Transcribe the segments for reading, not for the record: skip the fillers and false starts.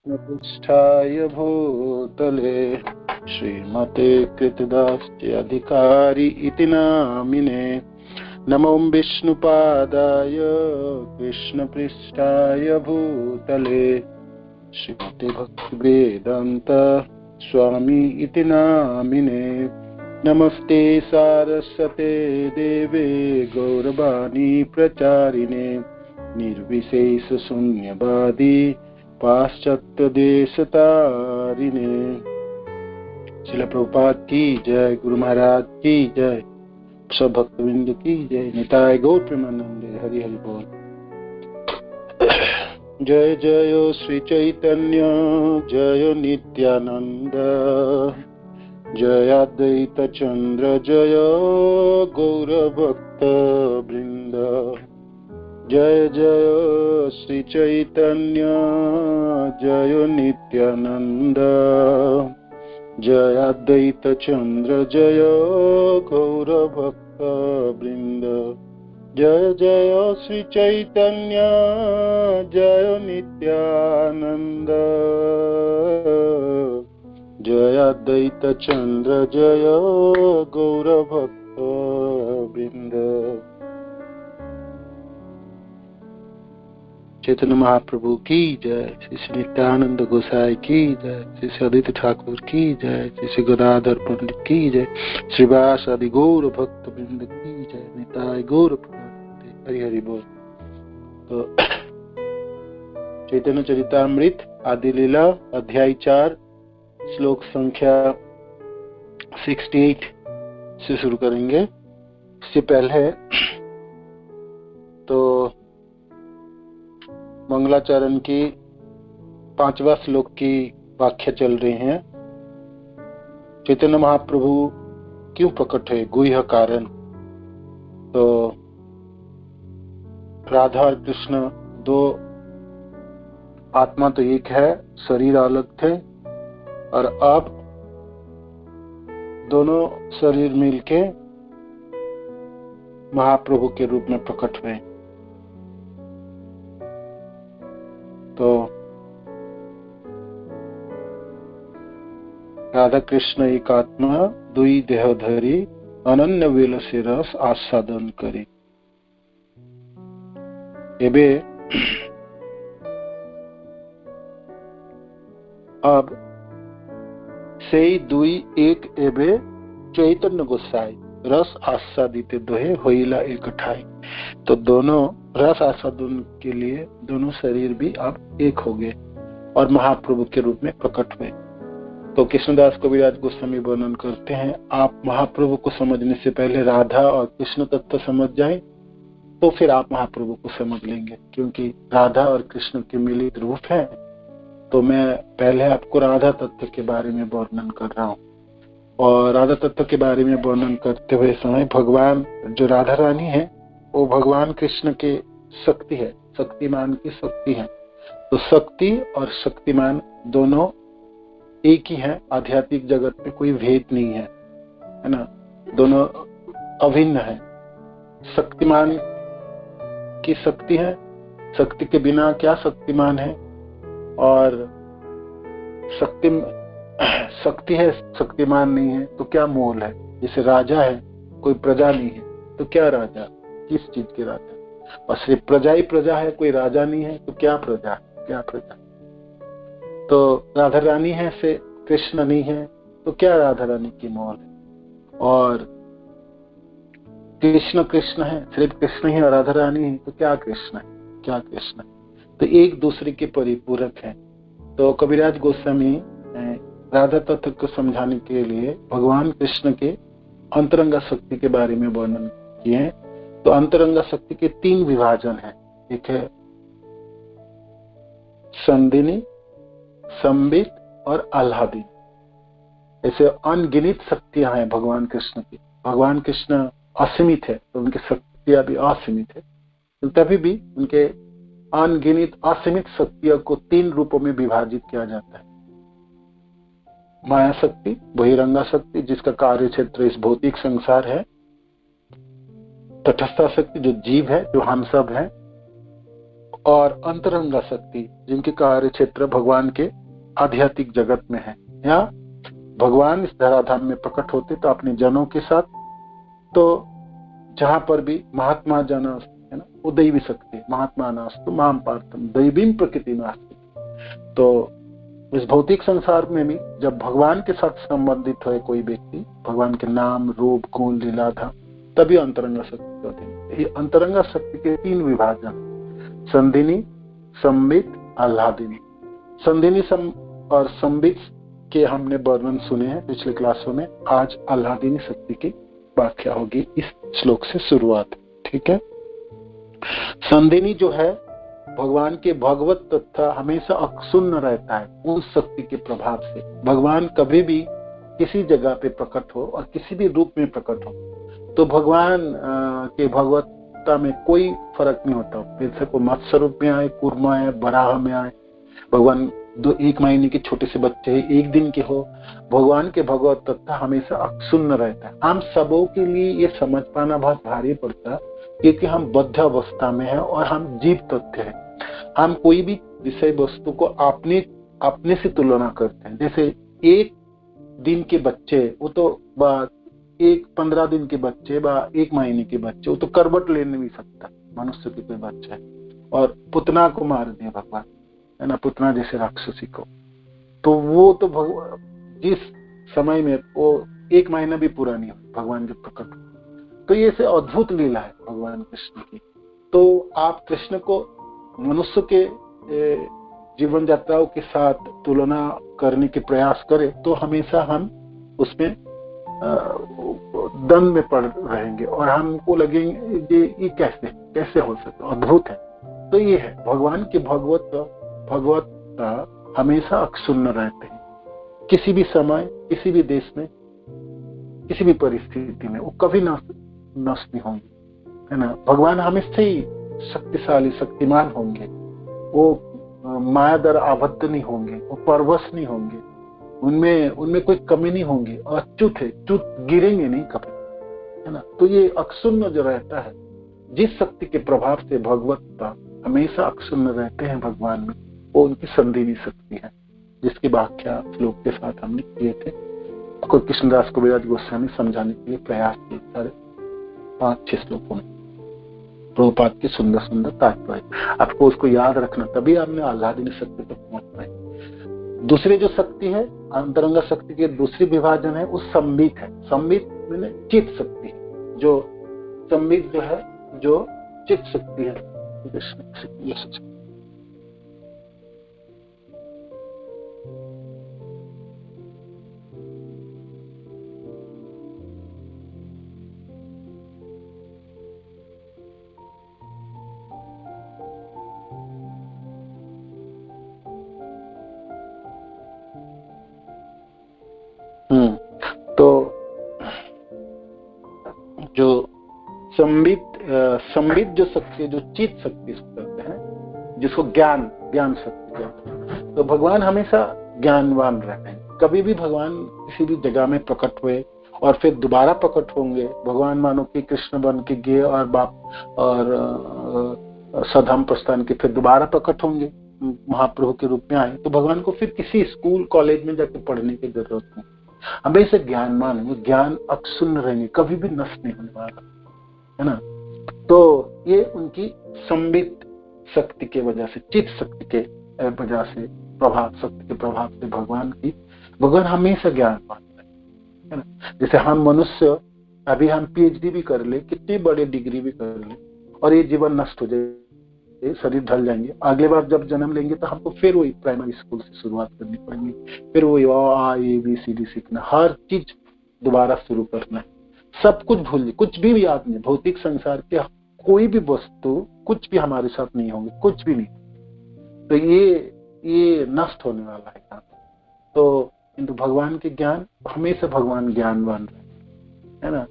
कृष्णपृष्ठाय भूतले श्रीमते कृतदास्य अधिकारी इति नामिने नमो विष्णुपादाय कृष्णपृष्ठाय भूतले श्रीमते भक्तिवेदांत स्वामी इति नामिने नमस्ते सारस्वते देवे गौरवाणी प्रचारिणे निर्विशेष शून्यवादी पाश्चात्य देशतारिणे। श्रील प्रभुपाद की जय, गुरु महाराज की जय, सब भक्तवृंद की जय, निताय गौर प्रेमानंदे। हरि हरि बोल। जय जय श्री चैतन्य जय नित्यानंद जय अद्वैत चंद्र जय गौर भक्त वृंद। जय जय श्री चैतन्य जय नित्यानंद जय अद्वैत चंद्र जय गौर भक्त वृंद। जय जय श्री चैतन्य जय नित्यानंद जय अद्वैत चंद्र जय गौर भक्त वृंद। चैतन्य महाप्रभु की जय, श्री श्री नित्यानंद गोसाई की जय, श्री श्री आदित्य ठाकुर की जय, श्री श्री गदाधर पंडित की जय, श्रीवास आदि गौर भक्त वृंद की जय, निताय गौर प्रेमानंदे। हरि हरि बोल। तो चैतन्य चरितामृत आदि लीला अध्याय 4 श्लोक संख्या 68 से शुरू करेंगे। इससे पहले तो मंगलाचरण की 5वां श्लोक की व्याख्या चल रही है। चैतन्य महाप्रभु क्यों प्रकट है, गुह्य कारण। तो राधा और कृष्ण दो आत्मा तो एक है, शरीर अलग थे, और अब दोनों शरीर मिलके महाप्रभु के रूप में प्रकट हुए। तो राधा कृष्ण एक आत्मा दुई देहधरी अनन्य वेल से रस आस्वादन करे। एबे अब से दुई एक एबे चैतन्य गोसाई रस आस्वादित दोहे होइला एकठाई। तो दोनों रस आस्वादन के लिए दोनों शरीर भी अब एक हो गए और महाप्रभु के रूप में प्रकट हुए। तो कृष्णदास कविराज गोस्वामी वर्णन करते हैं, आप महाप्रभु को समझने से पहले राधा और कृष्ण तत्व समझ जाएं, तो फिर आप महाप्रभु को समझ लेंगे, क्योंकि राधा और कृष्ण के मिलित रूप है। तो मैं पहले आपको राधा तत्व के बारे में वर्णन कर रहा हूँ, और राधा तत्व के बारे में वर्णन करते हुए समय भगवान जो राधा रानी है वो भगवान कृष्ण की शक्ति है, शक्तिमान की शक्ति है। तो शक्ति और शक्तिमान दोनों एक ही है, आध्यात्मिक जगत में कोई भेद नहीं है, है ना, दोनों अभिन्न है। शक्तिमान की शक्ति है, शक्ति के बिना क्या शक्तिमान है, और शक्ति है शक्तिमान नहीं है तो क्या मोल है। जैसे राजा है, कोई प्रजा नहीं है तो क्या राजा, किस चीज के राजा, और सिर्फ प्रजा ही प्रजा है, कोई राजा नहीं है तो क्या प्रजा, क्या प्रजा। तो राधा रानी है से कृष्ण नहीं है तो क्या राधा रानी की मोल है, और कृष्ण कृष्ण है, सिर्फ कृष्ण ही और राधा रानी है तो क्या कृष्ण है, क्या कृष्ण है। तो एक दूसरे के परिपूरक है। तो कविराज गोस्वामी राधा तत्व को समझाने के लिए भगवान कृष्ण के अंतरंगा शक्ति के बारे में वर्णन किए। तो अंतरंगा शक्ति के 3 विभाजन है, एक है संदिनी, संबित और आह्लादी। ऐसे अनगिनित शक्तियां हैं भगवान कृष्ण की। भगवान कृष्ण असीमित है तो उनकी शक्तियां भी असीमित है, तो तभी भी उनके अनगिनित असीमित शक्तियों को 3 रूपों में विभाजित किया जाता है। माया शक्ति, बहिरंगा शक्ति जिसका कार्य क्षेत्र इस भौतिक संसार है, तटस्था शक्ति जो जीव है, जो हम सब है, और अंतरंगा शक्ति जिनके कार्य क्षेत्र भगवान के आध्यात्मिक जगत में है, या भगवान इस धराधाम में प्रकट होते तो अपने जनों के साथ, तो जहां पर भी महात्मा जन है ना, वो दैवी शक्ति, महात्मा नास्तु माम पार्थम दैवीम प्रकृति नास्ति। तो इस भौतिक संसार में भी जब भगवान के साथ संबंधित है कोई व्यक्ति, भगवान के नाम रूप गुण लीलाधाम, तभी अंतरंगा शक्ति होती है। ये अंतरंगा शक्ति के 3 विभाजन, संधिनी, संबित, आह्लादिनी। संधिनी और संबित के हमने वर्णन सुने हैं पिछले क्लासों में। आज आह्लादिनी शक्ति की व्याख्या होगी, इस श्लोक से शुरुआत। ठीक है। संधिनी जो है भगवान के भगवत तत्व हमेशा अक्षुण्ण रहता है उस शक्ति के प्रभाव से। भगवान कभी भी किसी जगह पे प्रकट हो और किसी भी रूप में प्रकट हो तो भगवान के भगवत्ता में कोई फर्क नहीं होता। जैसे को मत्स्य रूप में आए, कूर्मा आए, बराह में आए, भगवान 1 महीने के छोटे से बच्चे 1 दिन के हो, भगवान के भगवत तत्व हमेशा अक्षुण्ण रहता है। हम सबों के लिए ये समझ पाना बहुत भारी पड़ता है क्योंकि हम बद्ध अवस्था में हैं और हम जीव तत्व हैं। हम कोई भी विषय वस्तु को अपने से तुलना करते हैं। जैसे 1 दिन के बच्चे, वो तो 15 दिन के बच्चे, 1 महीने के बच्चे, वो तो करवट ले नहीं सकता मनुष्य के कोई बच्चा है। और पुतना को मार दिया भगवान, है ना, पुतना जैसे राक्षसी को, तो वो तो जिस समय में वो 1 महीना भी पूरा नहीं हो भगवान के प्रकट। तो ये से अद्भुत लीला है भगवान कृष्ण की। तो आप कृष्ण को मनुष्य के जीवन यात्राओं के साथ तुलना करने के प्रयास करें तो हमेशा हम उसमें दंड में पड़ रहेंगे और हमको लगेंगे ये कैसे हो सकता, अद्भुत है। तो ये है भगवान के भगवत्ता हमेशा अक्षुण्ण रहते हैं। किसी भी समय, किसी भी देश में, किसी भी परिस्थिति में वो कभी नष्ट नहीं होंगे, है ना। भगवान हमेशा ही शक्तिशाली, शक्तिमान होंगे। वो माया दर आबद्ध नहीं होंगे, वो परवश नहीं होंगे, उनमें कोई कमी नहीं होंगी, अच्युत है, च्युत गिरेंगे नहीं कभी, है ना। तो ये अक्षुण्ण जो रहता है, जिस शक्ति के प्रभाव से भगवत्ता हमेशा अक्षुण्ण रहते हैं भगवान में, वो उनकी संधिनी शक्ति है, जिसकी व्याख्या श्लोक के साथ हमने किए थे। तो कृष्णदास कविराज गोस्वामी समझाने के लिए प्रयास किए सारे 5-6 श्लोकों में प्रभुपाद के सुंदर सुंदर तात्पर्य। आपको उसको याद रखना, तभी आपने आह्लादिनी शक्ति तक पहुंच पाए। दूसरी जो शक्ति है, अंतरंगा शक्ति के दूसरी विभाजन है, वो संबित है। संबित मैंने चित्त शक्ति है, जो संबित जो है, जो चित्त शक्ति है। तो जो संबित जो शक्ति, जो चित्त शक्ति कहते हैं, जिसको ज्ञान शक्ति कहते हैं। तो भगवान हमेशा ज्ञानवान रहते हैं। कभी भी भगवान किसी भी जगह में प्रकट हुए और फिर दोबारा प्रकट होंगे। भगवान मानो कि कृष्ण बन के गए और सधाम प्रस्थान के फिर दोबारा प्रकट होंगे, महाप्रभु के रूप में आए, तो भगवान को फिर किसी स्कूल कॉलेज में जाके पढ़ने की जरूरत नहीं। हमेशा ज्ञानवान है, ज्ञान अक्षुण्ण रहेंगे, कभी भी नष्ट नहीं होने वाला, है ना। तो ये उनकी संबित शक्ति के वजह से, चित्त शक्ति के वजह से, शक्ति के प्रभाव से भगवान हमेशा ज्ञानवान है ना। जैसे हम मनुष्य, अभी हम PhD भी कर ले, कितनी बड़ी डिग्री भी कर ले, और ये जीवन नष्ट हो जाए, शरीर ढल जाएंगे, अगले बार जब जन्म लेंगे तो हमको फिर वही प्राइमरी स्कूल से शुरुआत करनी पड़ेगी, फिर वही ABCD सीखना, हर चीज दोबारा शुरू करना है, सब कुछ भूल, कुछ भी याद नहीं। भौतिक संसार के कोई भी वस्तु, कुछ भी हमारे साथ नहीं होंगे, कुछ भी नहीं। तो ये नष्ट होने वाला है। तो किंतु भगवान के ज्ञान, हमेशा भगवान ज्ञानवान रहे, है ना।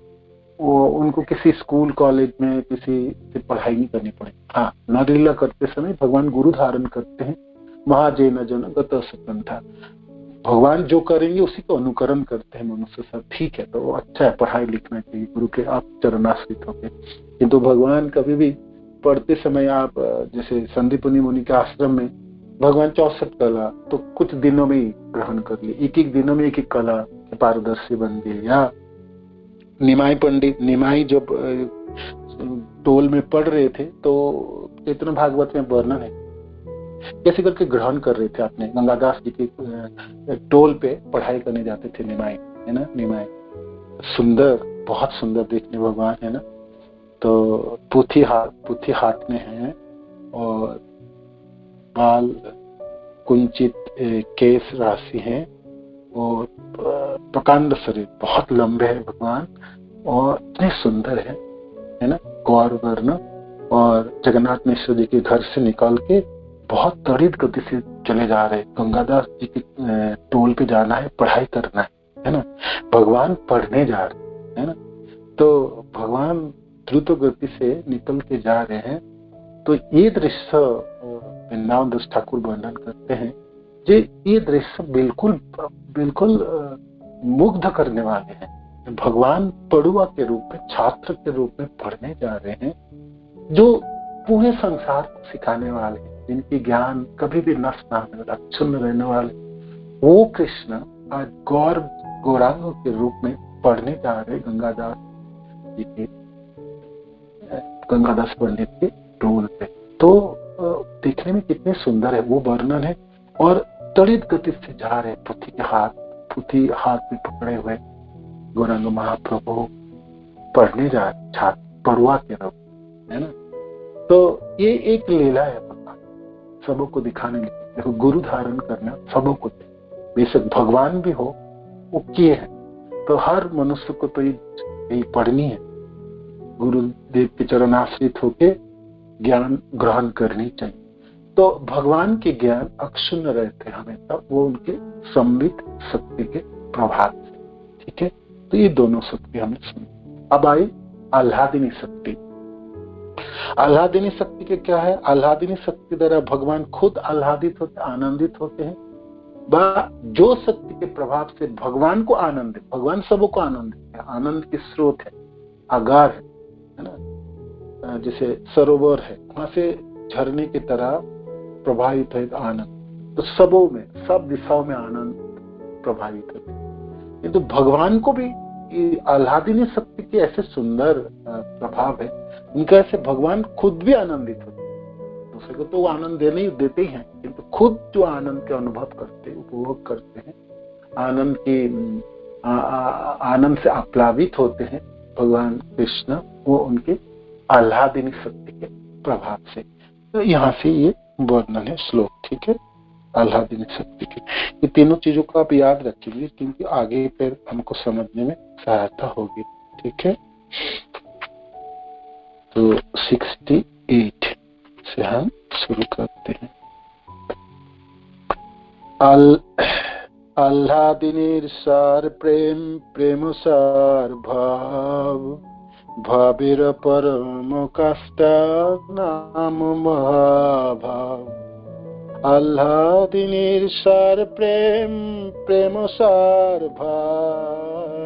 वो उनको किसी स्कूल कॉलेज में किसी से पढ़ाई नहीं करनी पड़े। हाँ, नरलीला करते समय भगवान गुरु धारण करते हैं। महाजैन जन गत सपंथा, भगवान जो करेंगे उसी को अनुकरण करते हैं मनुष्य सब। ठीक है, तो अच्छा है, पढ़ाई लिखना चाहिए, गुरु के आप चरणाश्रित होके। किंतु भगवान कभी भी पढ़ते समय आप जैसे संदीपनी मुनि के आश्रम में भगवान 64 कला तो कुछ दिनों में ही ग्रहण कर ली, एक एक दिनों में एक एक कला पारदर्शी बन गए। या निमाई पंडित, निमाई जब टोल में पढ़ रहे थे तो चैतन्य भागवत में वर्णन है कैसे करके ग्रहण कर रहे थे अपने गंगादास जी के टोल पे पढ़ाई करने जाते थे निमाई, है ना। निमाई सुंदर, बहुत सुंदर देखने भगवान, है ना। तो पुथी हाथ में है और बाल कुंचित केस राशि है और प्रकांड शरीर, बहुत लंबे है भगवान और इतने सुंदर है ना, गौर वर्ण। और जगन्नाथ मिश्र जी के घर से निकल के बहुत त्वरित गति से चले जा रहे, गंगादास जी के टोल पे जाना है, पढ़ाई करना है ना। भगवान पढ़ने जा रहे, है ना। तो भगवान द्रुत गति से निकल के जा रहे हैं। तो ये दृश्य वृंदावन दास ठाकुर वर्णन करते हैं, ये दृश्य बिल्कुल मुग्ध करने वाले हैं। भगवान पढ़ुआ के रूप में, छात्र के रूप में पढ़ने जा रहे हैं, जो पूरे संसार को सिखाने वाले हैं, जिनकी ज्ञान कभी भी नष्ट ना होने वाला, अक्षुण्ण रहने वाले, वो कृष्ण आज गौरांग के रूप में पढ़ने जा रहे गंगादास जी के, गंगादास पंडित के टोल पे। तो देखने में कितने सुंदर है वो वर्णन है। और त्वरित गति से जा रहे, पुथी हाथ में पकड़े हुए गौरांग महाप्रभु पढ़ने जा रहे, छात्र पढ़ुआ के रूप, है ना। तो ये एक लीला है भगवान सबों को दिखाने के। देखो, गुरु धारण करना सबों को, बेशक भगवान भी हो वो किए हैं, तो हर मनुष्य को तो यही पढ़नी है, गुरुदेव के चरण आश्रित होके ज्ञान ग्रहण करनी चाहिए। तो भगवान के ज्ञान अक्षुण्ण रहते हमेशा, वो उनके संबित शक्ति के प्रभाव से, ठीक है। तो ये दोनों शक्ति हमने सुनी। अब आई आह्लादिनी शक्ति। आह्लादिनी शक्ति के क्या है? आह्लादिनी शक्ति द्वारा भगवान खुद आह्लादित होते, आनंदित होते हैं। जो शक्ति के प्रभाव से भगवान को आनंद, भगवान सबों को आनंदित है, आनंद के स्रोत है, आगार है ना। जैसे सरोवर है, वहां से झरने की तरह प्रभावित है आनंद, तो सबों में, सब दिशाओं में आनंद प्रभावित होते हैं। किंतु भगवान को भी आह्लादिनी शक्ति के ऐसे सुंदर प्रभाव है, उनका ऐसे भगवान खुद भी आनंदित होते हैं। दूसरे को तो वो आनंद देते ही हैं, किंतु खुद जो आनंद के अनुभव करते हैं, उपभोग करते हैं, आनंद से आप्लावित होते हैं भगवान कृष्ण, वो उनके आह्लादिनी शक्ति के प्रभाव से। तो यहाँ से ये वर्णन है श्लोक, ठीक है, आह्लादिनी शक्ति की। ये तीनों चीजों को आप याद रखिए, क्योंकि आगे फिर हमको समझने में सहायता होगी, ठीक है। तो 68 से हम शुरू करते हैं। आह्लादिनीर्सार प्रेम सार भाव, भावेर परम काष्ठा नाम महाभाव। आह्लादिनीर्सार प्रेम सार भाव,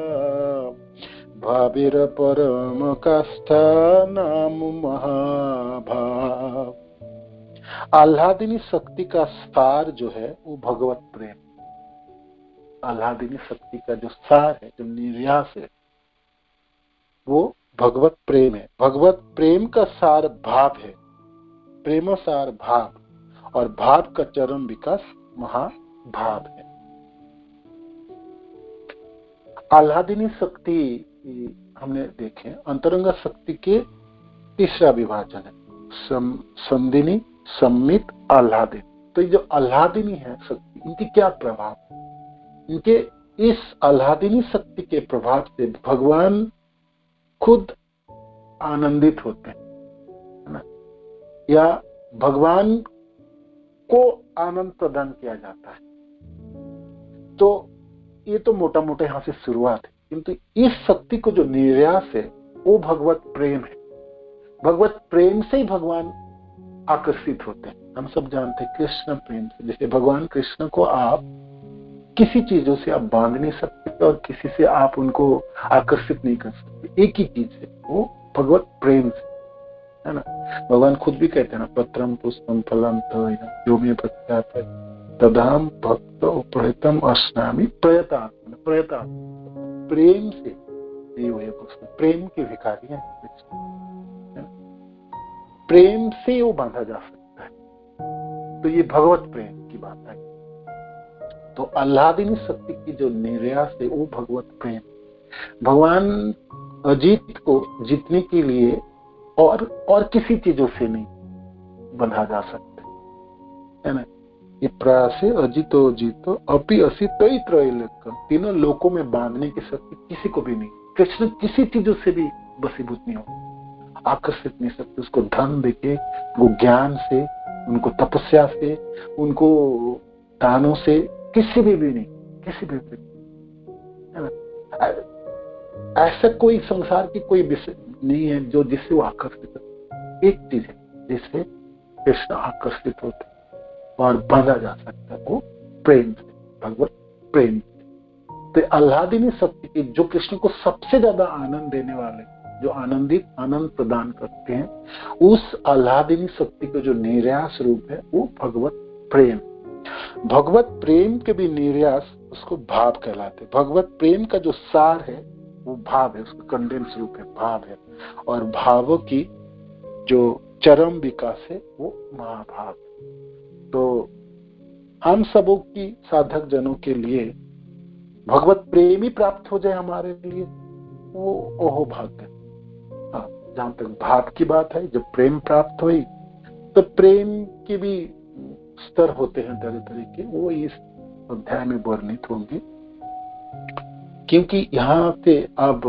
भावेर परम काष्ठा नाम महाभाव। आह्लादिनी शक्ति का सार जो है वो भगवत प्रेम। आह्लादिनी शक्ति का जो सार है, जो निर्यास है, वो भगवत प्रेम है। भगवत प्रेम का सार भाव है, प्रेम सार भाव, और भाव का चरम विकास महाभाव है। आह्लादिनी शक्ति हमने देखे, अंतरंग शक्ति के तीसरा विभाजन है, संदिनी, सम्मित, आह्लादिनी। तो ये जो आह्लादिनी है शक्ति, इनकी क्या प्रभाव? इनके इस आह्लादिनी शक्ति के प्रभाव से भगवान खुद आनंदित होते हैं, है ना, या भगवान को आनंद प्रदान किया जाता है। तो ये तो मोटा मोटा यहाँ से शुरुआत है, किंतु इस शक्ति को जो निर्यास है वो भगवत प्रेम है। भगवत प्रेम से ही भगवान आकर्षित होते हैं। हम सब जानते हैं कृष्ण प्रेम से, जैसे भगवान कृष्ण को आप किसी चीजों से आप बांध नहीं सकते और किसी से आप उनको आकर्षित नहीं कर सकते, एक ही चीज है, वो भगवत प्रेम से। है ना। भगवान खुद भी कहते हैं ना, पत्रम पुष्पम फलम जो में प्रत्यात तदाम भक्त उपहृतम अस्नामी प्रयतात्म, प्रयतात्म प्रेम से दिए हुए पुष्प, प्रेम के भिखारी हैं, है ना? प्रेम से वो बांधा जा सकता है। तो ये भगवत प्रेम की बात है। तो आह्लादिनी शक्ति की जो निर्यास है वो भगवत प्रेम। भगवान अजीत को जीतने के लिए और किसी चीजों से नहीं बंधा जा सकते, है ना। ये प्रासे अजितो जीतो अपि असि तई त्रैलोक्यम, तीनों लोकों में बांधने की शक्ति किसी को भी नहीं। कृष्ण किसी चीजों से भी बसीभूत नहीं हो, आकर्षित नहीं सकते उसको धन देके, वो ज्ञान से, उनको तपस्या से, उनको दानों से, किसी भी नहीं, किसी भी है ना। ऐसा कोई संसार की कोई विषय नहीं है जो जिससे वो आकर्षित हो। एक चीज है जिससे कृष्ण आकर्षित होते और बांधा जा सकता है, वो प्रेम से, भगवत प्रेम से। तो आह्लादिनी शक्ति की जो कृष्ण को सबसे ज्यादा आनंद देने वाले, जो आनंद प्रदान करते हैं, उस आह्लादिनी शक्ति का जो निर्यास रूप है वो भगवत प्रेम। भगवत प्रेम के भी निर्यास उसको भाव कहलाते हैं। भगवत प्रेम का जो सार है वो भाव है, उसका कंडेंस रूप है, भाव है। और भावों की जो चरम विकास है वो महाभाव। तो हम सबों की साधक जनों के लिए भगवत प्रेम ही प्राप्त हो जाए हमारे लिए, वो ओहो भाग्य। हाँ, जहां तक भाव की बात है, जब प्रेम प्राप्त हुई तो प्रेम के भी स्तर होते हैं तरह तरह के, वो इस अध्याय में वर्णित होंगे। क्योंकि यहाँ पे अब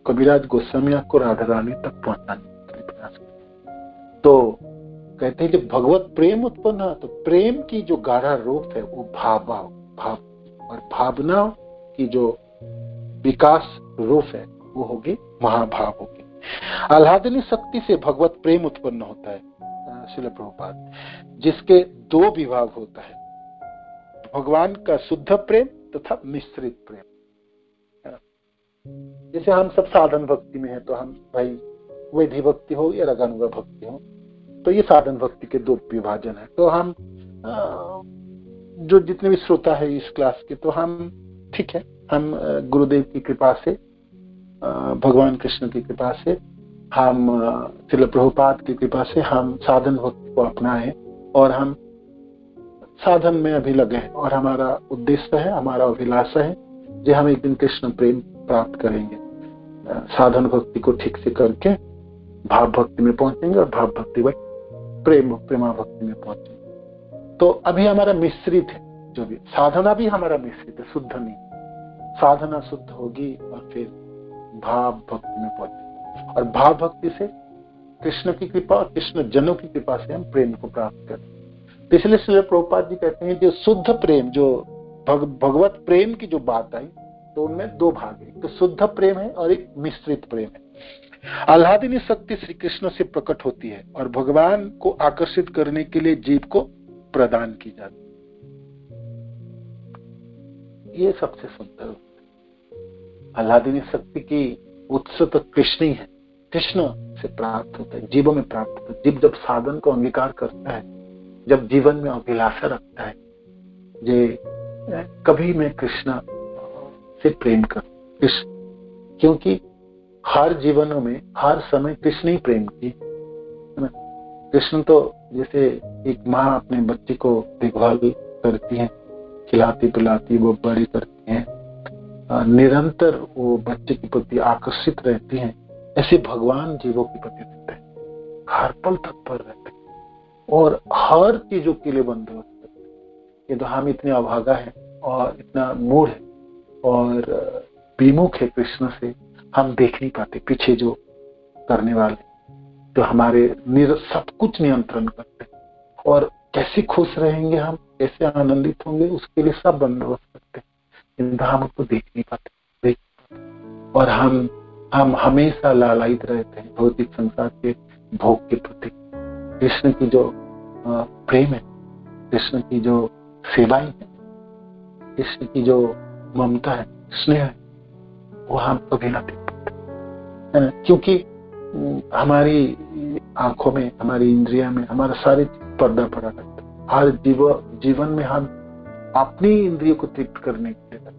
कबीराज गोस्वामी को राधा रानी तक पहुंचाने का प्रयास करते। तो कहते हैं जब भगवत प्रेम उत्पन्न है तो प्रेम की जो गाढ़ा रूप है वो भाव, और भावना की जो विकास रूप है वो होगी महाभाव होगी। आह्लादिनी शक्ति से भगवत प्रेम उत्पन्न होता है, श्रील प्रभुपाद, जिसके दो विभाग होता है, भगवान का शुद्ध प्रेम तथा मिश्रित प्रेम। जैसे हम सब साधन भक्ति में है तो हम भाई वैधि भक्ति हो या रगानुगा भक्ति हो, तो ये साधन भक्ति के दो विभाजन है। तो हम जो जितने भी श्रोता है इस क्लास के, तो हम ठीक है, हम गुरुदेव की कृपा से, भगवान कृष्ण की कृपा से, हम श्रील प्रभुपाद की कृपा से हम साधन भक्ति को अपनाएं और हम साधन में अभी लगे हैं। और हमारा उद्देश्य है, हमारा अभिलाषा है जो हम एक दिन कृष्ण प्रेम प्राप्त करेंगे। साधन भक्ति को ठीक से करके भाव भक्ति में पहुंचेंगे और भाव भक्ति व प्रेमा भक्ति में पहुंचेंगे। तो अभी हमारा मिश्रित है, जो भी साधना भी हमारा मिश्रित है, शुद्ध नहीं। साधना शुद्ध होगी और फिर भाव भक्ति में पहुंचेंगे, और भाव भक्ति से कृष्ण की कृपा और कृष्ण जनों की कृपा से हम प्रेम को प्राप्त करें। तो इसलिए श्रील प्रभुपाद जी कहते हैं जो शुद्ध प्रेम, जो भगवत प्रेम की जो बात आई, तो उनमें दो भाग है, तो शुद्ध प्रेम है और एक मिश्रित प्रेम है। आह्लादिनी शक्ति श्री कृष्ण से प्रकट होती है और भगवान को आकर्षित करने के लिए जीव को प्रदान की जाती है। ये सबसे सुंदर आह्लादिनी शक्ति की उत्स तो कृष्ण ही है, कृष्ण से प्राप्त होता है, जीवों में प्राप्त होता है। जीव जब साधन को अंगीकार करता है, जब जीवन में अभिलाषा रखता है, जे कभी मैं कृष्ण से प्रेम कर कृष्ण, क्योंकि हर जीवनों में हर समय कृष्ण ही प्रेम की, है ना। कृष्ण तो जैसे एक माँ अपने बच्चे को देखभाल करती है, खिलाती पिलाती, वो बड़ी करती है, निरंतर वो बच्चे के प्रति आकर्षित रहती हैं, ऐसे भगवान जीवों के प्रति रहते हैं, हर पल तत्पर रहते हैं और हर चीजों के लिए बंदोबस्त करते हैं। ये तो हम इतने अभागा हैं और इतना मूढ़ है और विमुख है कृष्ण से, हम देख नहीं पाते पीछे जो करने वाले, जो हमारे सब कुछ नियंत्रण करते हैं, और कैसे खुश रहेंगे हम, कैसे आनंदित होंगे, उसके लिए सब बंदोबस्त करते हैं, किंतु हम उसको देख नहीं पाते। और हम हमेशा लालायित रहते हैं भौतिक संसार के भोग के प्रति। कृष्ण की जो प्रेम है, कृष्ण की जो सेवाएं है, कृष्ण की जो ममता है, स्नेह है, वो हम कभी ना देख पाते, है ना। क्योंकि हमारी आंखों में, हमारी इंद्रिया में, हमारा सारे पर्दा पड़ा रहता है। हर जीवन में हम अपनी इंद्रियों को तृप्त करने के लिए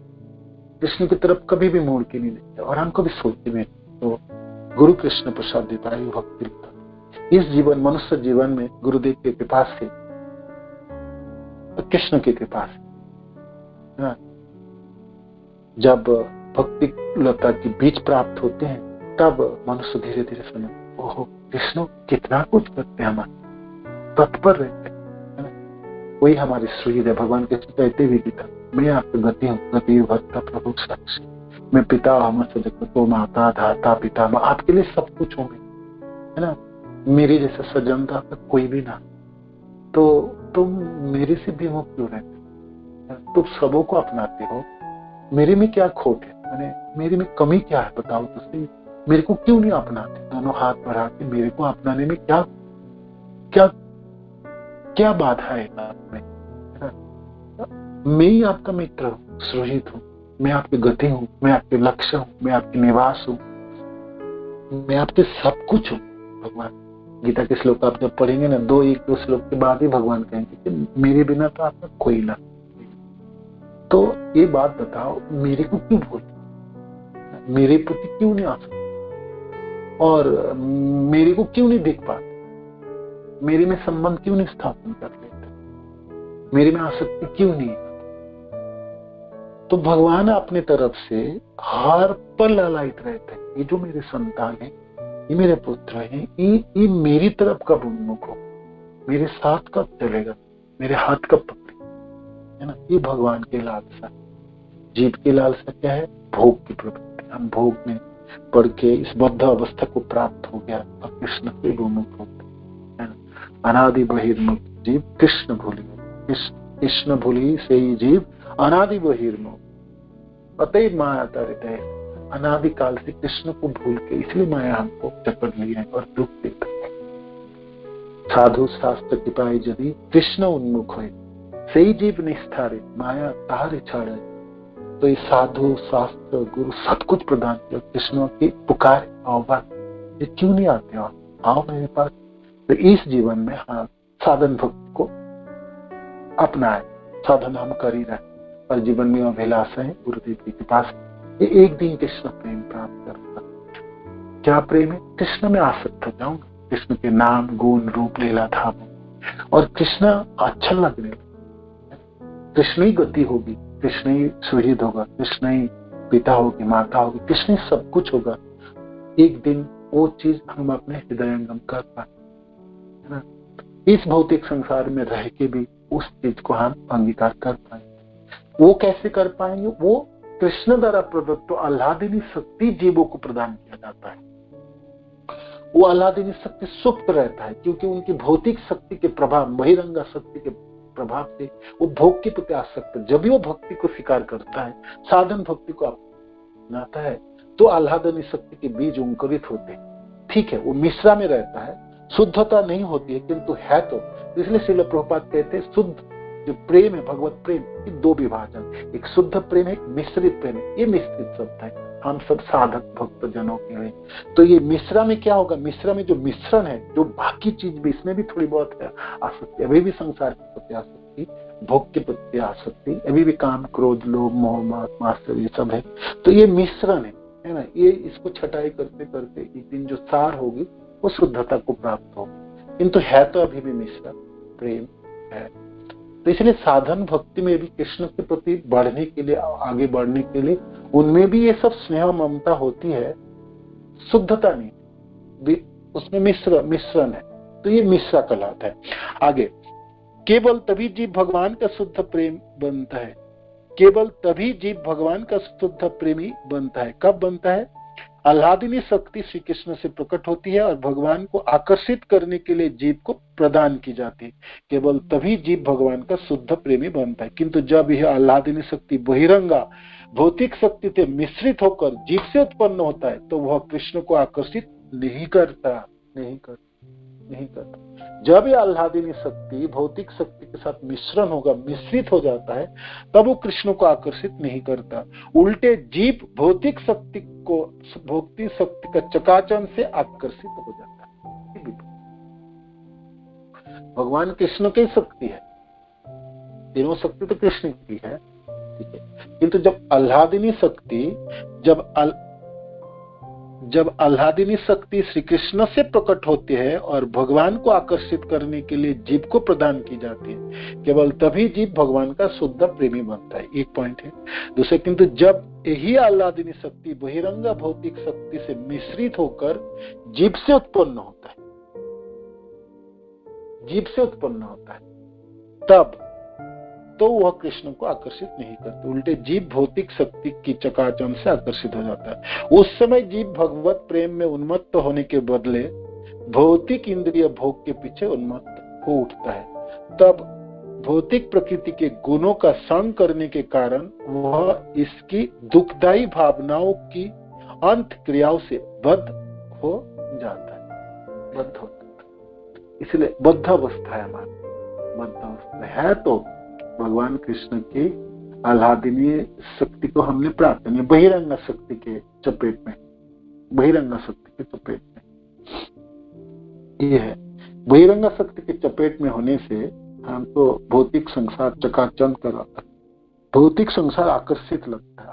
कृष्ण की तरफ कभी भी मुड़ के नहीं देखते और हम कभी सोचते भी नहीं। तो गुरु कृष्ण प्रसाद देता है भक्ति लिखता, इस जीवन, मनुष्य जीवन में गुरुदेव की कृपा से, कृष्ण की कृपा से, जब भक्ति लता के बीज प्राप्त होते हैं तब मनुष्य धीरे धीरे समझ, ओहो कृष्ण कितना कुछ करते हैं, हमारे तत्पर रहते हैं। वही हमारी सुविधा है। भगवान कृष्ण कहते भी गीता, मैं आपकी गति हूँ, गति भक्ता प्रभु साक्षी, मैं पिता हम तो माता धाता पिता, मैं आपके लिए सब कुछ हूँ, है ना। मेरे जैसा सज्जनता कोई भी ना, तो तुम मेरे से भी मुक्त क्यों रहते, तुम सबों को अपनाते हो, मेरे में क्या खोट है, मैंने मेरे में कमी क्या है बताओ तो सही, मेरे को क्यों नहीं अपनाते। दोनों हाथ बढ़ा के मेरे को अपनाने में क्या क्या क्या बाधा है में? मैं ही आपका मित्र हूँ, सुरहित हूँ, मैं आपकी गति हूँ, मैं आपके लक्ष्य हूँ, मैं आपके निवास हूँ, मैं आपके सब कुछ हूँ। भगवान गीता के श्लोक आप जब पढ़ेंगे ना, दो श्लोक के बाद ही भगवान कहेंगे कि मेरे बिना तो आपका कोई ना। तो ये बात बताओ, मेरे को क्यों भूल, मेरे प्रति क्यों नहीं आ सकते और मेरे को क्यों नहीं देख पाते, मेरे में संबंध क्यों नहीं स्थापन कर लेते, मेरे में आसक्ति क्यों नहीं। तो भगवान अपने तरफ से हर पल लालायित रहते हैं, ये जो मेरे संतान है, ये मेरे पुत्र हैं, ये मेरी तरफ कब उन्मुख हो, मेरे साथ कब चलेगा, मेरे हाथ कब पकड़े, है ना। ये भगवान की लालसा। जीव की लालसा क्या है, भोग की प्रवृत्ति। हम भोग में पढ़ के इस बद्ध अवस्था को प्राप्त हो गया और कृष्ण के उन्मुख होते है ना। अनादि बहिर्मुख जीव कृष्ण भूली, कृष्ण भूली से ही जीव अनादि बहिर्मुख, अतएव माया तारित है। अनादि काल से कृष्ण को भूल के इसलिए माया हमको पकड़ ली है और दुख देता है। साधु शास्त्र कृपाई यदि कृष्ण उन्मुख हो, सही जीव निस्तारे माया तारे छाड़े। तो ये साधु शास्त्र गुरु सब कुछ प्रदान किया, कृष्ण की पुकार आह्वान, ये क्यों नहीं आते हो, आओ मेरे पास। तो इस जीवन में हाँ साधन भक्ति को अपनाए, साधन हम कर ही रहे और जीवन में अभिलाषा है गुरुदेव जी के पास, ये एक दिन कृष्ण प्रेम प्राप्त करूंगा। क्या प्रेम है, कृष्ण में आसक्त हो जाऊंगा, कृष्ण के नाम गुण रूप लीला धाम, और कृष्ण अच्छा लगने लगे, कृष्ण ही गति होगी, कृष्ण ही सुहृद होगा, कृष्ण ही पिता होगी, माता होगी, कृष्ण ही सब कुछ होगा। एक दिन वो चीज हम अपने हृदयंगम कर पाए, है ना। इस भौतिक संसार में रह के भी उस चीज को हम अंगीकार कर पाएंगे। वो कैसे कर पाएंगे, वो कृष्ण द्वारा प्रदत्त तो आह्लादिनी शक्ति जीवों को प्रदान किया जाता है। वो आह्लादिनी शक्ति सुप्त रहता है क्योंकि उनकी भौतिक शक्ति के प्रभाव, बहिरंगा शक्ति के प्रभाव से वो भोग के प्रति आसक्त, जब भी वो भक्ति को स्वीकार करता है, साधन भक्ति को अपनाता है, तो आह्लादनी शक्ति के बीज अंकुरित होते हैं। ठीक है, वो मिश्रा में रहता है, शुद्धता नहीं होती है किंतु है तो। इसलिए श्रील प्रभुपाद कहते हैं शुद्ध जो प्रेम है, भगवत प्रेम की दो विभाजन, एक शुद्ध प्रेम है, एक मिश्रित प्रेम है। ये मिश्रित शब्द है हम सब साधक भक्त जनों के लिए। तो ये मिश्रा में क्या होगा, मिश्रा में जो मिश्रण है, जो बाकी चीज भी इसमें भी थोड़ी बहुत है आसक्ति, अभी भी संसार के प्रति आसक्ति, भोग के प्रति आसक्ति, अभी भी काम क्रोध लोभ मोह मात्सर्य ये सब है। तो ये मिश्रण है ना, ये इसको छटाई करते करते एक दिन जो सार होगी वो शुद्धता को प्राप्त होगी, किंतु है तो अभी भी मिश्रण प्रेम है। तो इसलिए साधन भक्ति में भी कृष्ण के प्रति बढ़ने के लिए, आगे बढ़ने के लिए उनमें भी ये सब स्नेह ममता होती है, शुद्धता नहीं, उसमें मिश्रण है। तो ये मिश्रा कहलाता है। आगे, केवल तभी जीव भगवान का शुद्ध प्रेम बनता है, केवल तभी जीव भगवान का शुद्ध प्रेमी बनता है। कब बनता है, आह्लादिनी शक्ति श्री कृष्ण से प्रकट होती है और भगवान को आकर्षित करने के लिए जीव को प्रदान की जाती है। केवल तभी जीव भगवान का शुद्ध प्रेमी बनता है। किंतु जब यह आह्लादिनी शक्ति बहिरंगा भौतिक शक्ति से मिश्रित होकर जीव से उत्पन्न होता है तो वह कृष्ण को आकर्षित नहीं करता। जब ये आह्लादिनी शक्ति भौतिक शक्ति के साथ मिश्रण होगा, मिश्रित हो जाता है, तब वो कृष्ण को आकर्षित नहीं करता। उल्टे जीव भौतिक शक्ति का चकाचौंध से आकर्षित हो जाता है। भगवान कृष्ण की शक्ति है, तीनों शक्ति तो कृष्ण की है, ठीक है। किंतु जब आह्लादिनी शक्ति जब आह्लादिनी शक्ति श्री कृष्ण से प्रकट होती है और भगवान को आकर्षित करने के लिए जीव को प्रदान की जाती है, केवल तभी जीव भगवान का शुद्ध प्रेमी बनता है। एक पॉइंट है। दूसरे, किंतु जब यही आह्लादिनी शक्ति बहिरंग भौतिक शक्ति से मिश्रित होकर जीव से उत्पन्न होता है, तब तो वह कृष्ण को आकर्षित नहीं करते, उल्टे जीव भौतिक शक्ति की चकाचौंध से आकर्षित हो जाता है। उस समय जीव भगवत प्रेम में उन्मत्त होने के बदले भौतिक इंद्रिय भोग के पीछे उन्मत्त हो उठता है। तब भौतिक प्रकृति के गुणों का संग करने के कारण वह इसकी दुखदायी भावनाओं की अंत क्रियाओं से बद्ध हो जाता है, इसलिए बद्ध अवस्था है हमारी, बद्ध अवस्था है। तो भगवान कृष्ण की आह्लादिनी शक्ति को हमने प्राप्त नहीं, बहिरंग शक्ति के चपेट में, बहिरंग शक्ति के चपेट में ये है। बहिरंग शक्ति के चपेट में होने से हमको भौतिक संसार चकाचौंध कराता है, भौतिक संसार आकर्षित लगता है,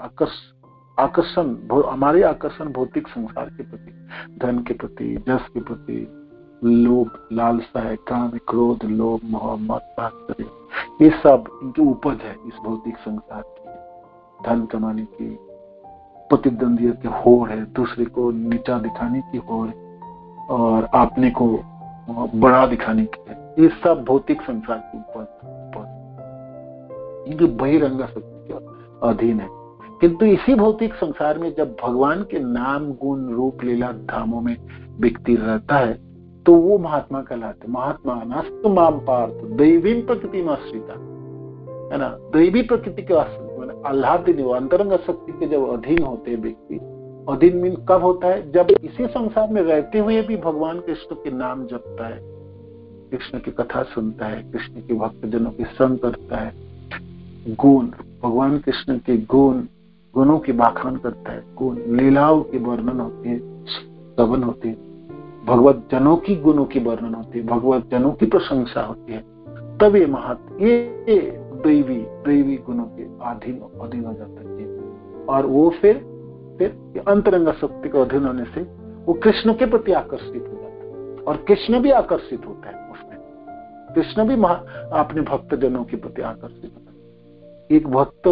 आकर्षण हमारे आकर्षण भौतिक संसार के प्रति, धन के प्रति, जस के प्रति लोभ, लालसा है, काम, क्रोध, लोभ, मोह, मद, मात्सर्य, ये सब इनकी उपज है इस भौतिक संसार की। धन कमाने की, प्रतिद्वंदियों की होड़ है, दूसरे को नीचा दिखाने की होड़, और अपने को बड़ा दिखाने की है, ये सब भौतिक संसार की उपज, इनकी बहिरंग शक्ति के अधीन है। किंतु इसी भौतिक संसार में जब भगवान के नाम, गुण, रूप, लीला धामों में व्यक्ति रहता है तो वो महात्मा कहलाते। महात्मा नास्तु माम पार्थ दैवी प्रकृति में आश्रिता, है ना। दैवी प्रकृति के आह्लादिनी अंतरंग शक्ति के जब अधीन होते हैं व्यक्ति, अधीन मीन कब होता है? जब इसी संसार में रहते हुए भी भगवान कृष्ण के नाम जपता है, कृष्ण की कथा सुनता है, कृष्ण के भक्तजनों की संग करता है, गुण, भगवान कृष्ण के गुणों की बखान करता है, गुण लीलाओं की वर्णन होती है, श्रवण होती है, भगवत जनों की गुणों की वर्णन होती है, भगवत जनों की प्रशंसा होती है, तब ये दैवी गुणों के अधीन हो जाता है। और वो फिर अंतरंग शक्ति के अधीन होने से वो कृष्ण के प्रति आकर्षित हो जाता है, और कृष्ण भी आकर्षित होता है उसमें, कृष्ण भी अपने भक्त जनों के प्रति आकर्षित होता है। एक भक्त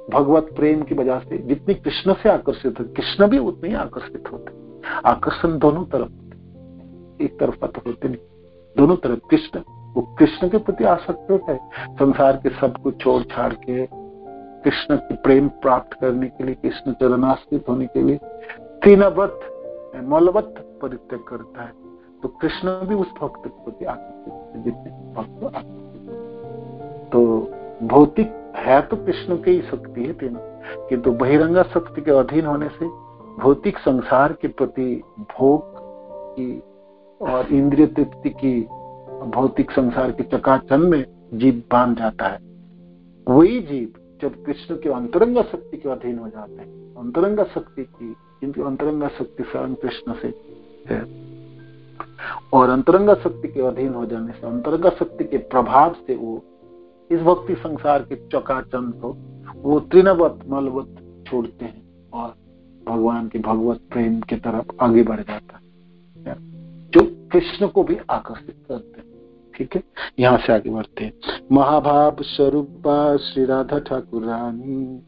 भगवत प्रेम की वजह से जितनी कृष्ण से आकर्षित है, कृष्ण भी उतने ही आकर्षित होते हैं। आकर्षण दोनों तरफ, एक तरफा तो होते नहीं, दोनों तरफ। कृष्ण के प्रति आसक्त होता है, संसार के सब कुछ छोड़ छाड़ के कृष्ण की प्रेम प्राप्त करने के लिए, कृष्ण चरणाश्रित होने के लिए तीनवत मलवत परित्याग करता है, तो कृष्ण भी उस भक्त के प्रति आकर्षित है जितने भक्त आकर्षित। तो भौतिक है तो कृष्ण की ही शक्ति है तीनों, किंतु बहिरंगा शक्ति के अधीन होने से भौतिक संसार के प्रति भोग की और इंद्रिय तृप्ति की, भौतिक संसार के चकाचौंध में जीव बांध जाता है। वही जीव जब कृष्ण के अंतरंग शक्ति के अधीन हो जाते हैं, अंतरंग शक्ति की, किंतु अंतरंग शक्ति स्वयं कृष्ण से है, और अंतरंग शक्ति के अधीन हो जाने से, अंतरंग शक्ति के प्रभाव से वो इस भक्ति संसार के चकाचौंध को वो तृणवत मलवत छोड़ते हैं और भगवान के भगवत प्रेम की तरफ आगे बढ़ जाता है, जो कृष्ण को भी आकर्षित करते हैं। ठीक है, यहाँ से आगे बढ़ते हैं। महाभाव स्वरूपा श्री राधा ठाकुर रानी,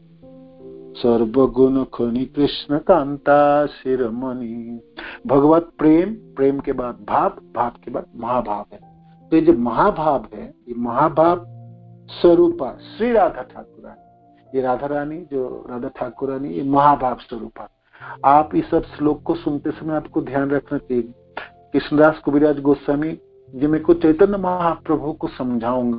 सर्वगुण खनि कृष्ण कांता शिरोमणि। भगवत प्रेम, प्रेम के बाद भाव, भाव के बाद महाभाव है। तो ये जो महाभाव है, ये महाभाव स्वरूपा श्री राधा ठाकुर रानी, ये राधा रानी जो राधा ठाकुर रानी, ये महाभाव स्वरूपा। आप इस सब श्लोक को सुनते समय आपको ध्यान रखना चाहिए, कृष्णदास कविराज गोस्वामी जी को चैतन्य महाप्रभु को समझाऊंगा,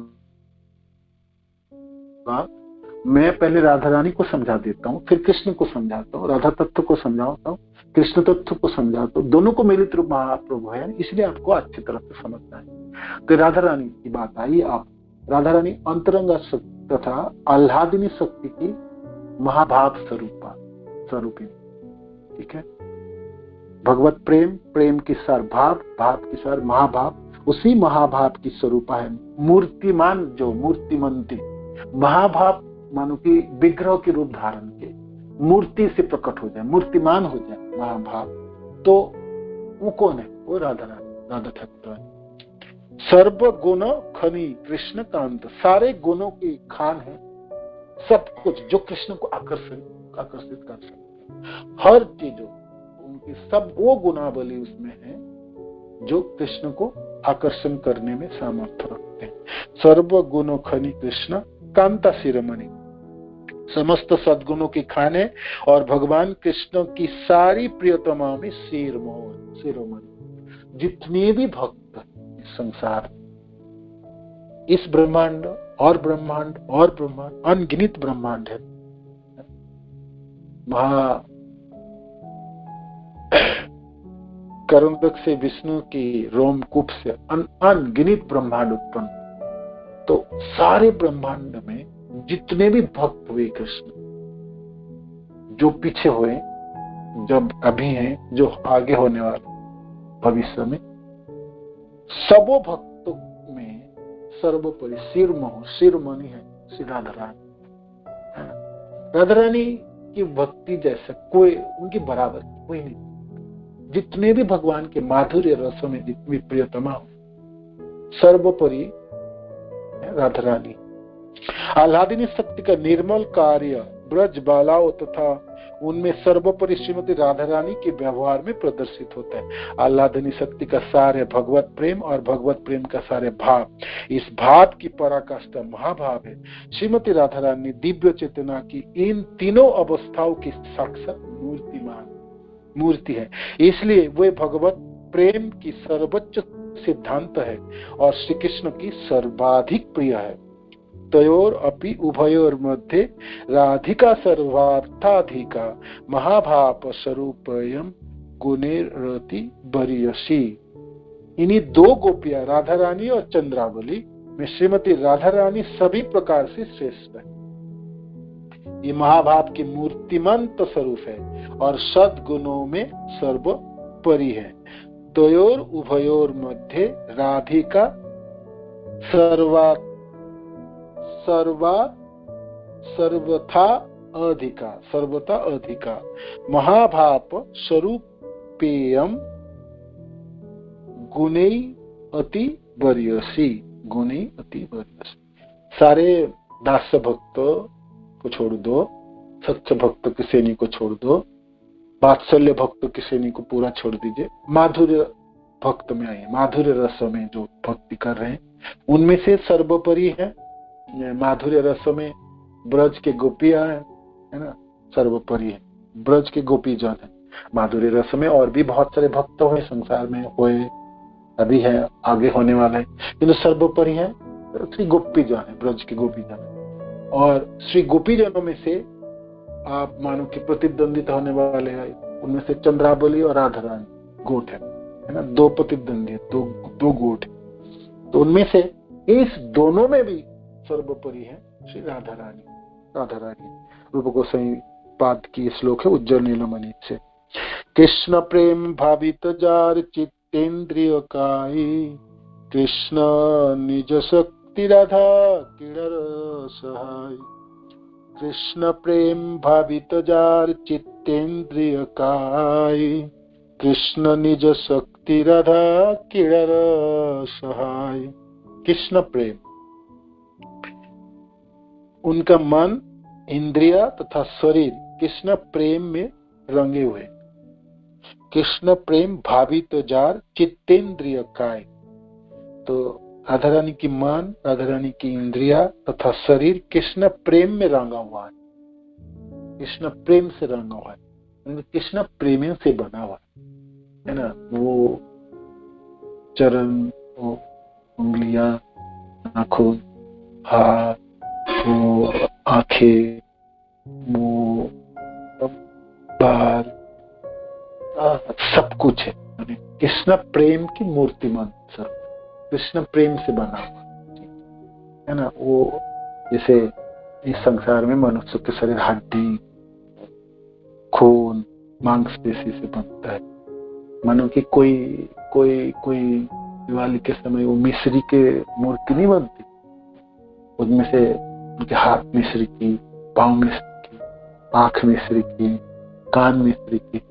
मैं पहले राधा रानी को समझा देता हूँ, फिर कृष्ण को समझाता हूँ, राधा तत्व को समझाता हूँ, कृष्ण तत्व को समझाता हूँ, दोनों को मिलित रूप महाप्रभु है, इसलिए आपको अच्छी तरह से समझना है। तो राधा रानी की बात आई। आप राधा रानी अंतरंग शक्ति तथा आह्लादिनी शक्ति की महाभाव स्वरूपिणी, ठीक है। भगवत प्रेम, प्रेम की सार भाव, भाव की सार महाभाव, उसी महाभाव की स्वरूपा है। मूर्तिमान, जो मूर्तिमंती, महाभाव मानो कि विग्रह के रूप धारण के मूर्ति से प्रकट हो जाए, मूर्तिमान हो जाए महाभाव, तो वो कौन है? वो राधा रानी, राधा ठाकुर। सर्व गुण खनी कृष्ण कांत, सारे गुणों की खान है, सब कुछ जो कृष्ण को आकर्षित कर सकते, हर चीजों उनकी सब वो गुणावली उसमें है जो कृष्ण को आकर्षण करने में सामर्थ्य रखते हैं। सर्व गुणों खनी कृष्ण कांता शिरोमणि, समस्त सद्गुणों की खाने और भगवान कृष्ण की सारी प्रियतमा में शिरोमणि। जितने भी भक्त इस संसार, इस ब्रह्मांड और ब्रह्मांड और ब्रह्मांड, अनगिनत ब्रह्मांड है, महा करुणक से विष्णु की रोमकूप से अनगिनत ब्रह्मांड उत्पन्न, तो सारे ब्रह्मांड में जितने भी भक्त हुए कृष्ण, जो पीछे हुए, जब अभी हैं, जो आगे होने वाले भविष्य में, सबों भक्तों में सर्वोपरि शिरोमणि है श्री राधा रानी। राधा रानी की भक्ति जैसा कोई, उनकी बराबर कोई नहीं। जितने भी भगवान के माधुर्य रसों में जितनी प्रियतमा हो, सर्वोपरि राधा रानी। आह्लादिनी शक्ति का निर्मल कार्य ब्रज बालाओं तथा उनमें सर्वोपरि श्रीमती राधा रानी के व्यवहार में प्रदर्शित होता है। आह्लादिनी शक्ति का सार है भगवत प्रेम और भगवत प्रेम का सार है भाव। इस भाव की पराकाष्ठा महाभाव है। श्रीमती राधा रानी दिव्य चेतना की इन तीनों अवस्थाओं की साक्षात मूर्ति है, इसलिए वे भगवत प्रेम की सर्वोच्च सिद्धांत है और श्री कृष्ण की सर्वाधिक प्रिय है। तयोर अपि उभयोर मध्ये राधिका सर्वार्थाधिका महाभाप स्वरूपयम गुणेरति बरियसी। इन्हीं दो गोपियां राधा रानी और चंद्रावली में श्रीमती राधा रानी सभी प्रकार से श्रेष्ठ है। ये महाभाव की मूर्तिमंत स्वरूप है और सद्गुणों में सर्वोपरि है। तयोर उभयोर मध्य राधिका सर्वथा अधिका महाभाप स्वरूपेयम गुणै अति बरियसी। सारे दास्य भक्त को छोड़ दो, सच्चे भक्त की श्रेणी को छोड़ दो, वात्सल्य भक्त की श्रेणी को पूरा छोड़ दीजिए, माधुर्य भक्त में आइए। माधुर्य रस में जो भक्ति कर रहे हैं उनमें से सर्वोपरि है माधुर्य रस में ब्रज के गोपियां है ना, सर्वोपरि है ब्रज के गोपी जन है माधुर्य रस में। और भी बहुत सारे भक्त हुए संसार में, हुए, अभी है, आगे होने वाला है, किंतु सर्वोपरि है श्री गोपी जन है, ब्रज के गोपी जन है। और श्री गोपी जनों में से आप मानो कि प्रतिद्वंदित होने वाले हैं, उनमें से चंद्रावली और राधा रानी गोट है ना, दो प्रतिद्वंदी, दो गोट है। तो उनमें से इस दोनों में भी सर्वोपरि है श्री राधा रानी। रूप गोस्वामी पाद की श्लोक है उज्जवल नीलमणि से। कृष्ण प्रेम भावित जार चित्तेन्द्रिय काई, कृष्ण निज शक्ति राधा किणर सहाय। कृष्ण प्रेम भावित जार चित्तेन्द्रिय काई, कृष्ण निज शक्ति राधा किणर सहाय। कृष्ण प्रेम, उनका मन, इंद्रिया तथा शरीर कृष्ण प्रेम में रंगे हुए। कृष्ण प्रेम भावित जार चित्तेन्द्रिय काय, तो राधा रानी की मन, राधा रानी की इंद्रिया तथा शरीर कृष्ण प्रेम में रंगा हुआ है, कृष्ण प्रेम से रंगा हुआ है, कृष्ण प्रेमियों से बना हुआ है ना। वो चरण, वो उंगलियां, आंखों, हाथ, वो आंखें, मुंह, बाल, सब कुछ है। कृष्ण प्रेम की मूर्तिमान स्वरूप, कृष्ण प्रेम से बना हुआ है ना। वो जैसे इस संसार में मनुष्य के शरीर हड्डी, खून, मांसपेशी से बनता है। मानो कि कोई दिवाली के समय वो मिश्री के मूर्ति नहीं बनती, उसमें से उनके हाथ मिश्री की, पाँव मिश्री की, आंख मिश्री की, कान मिश्री की,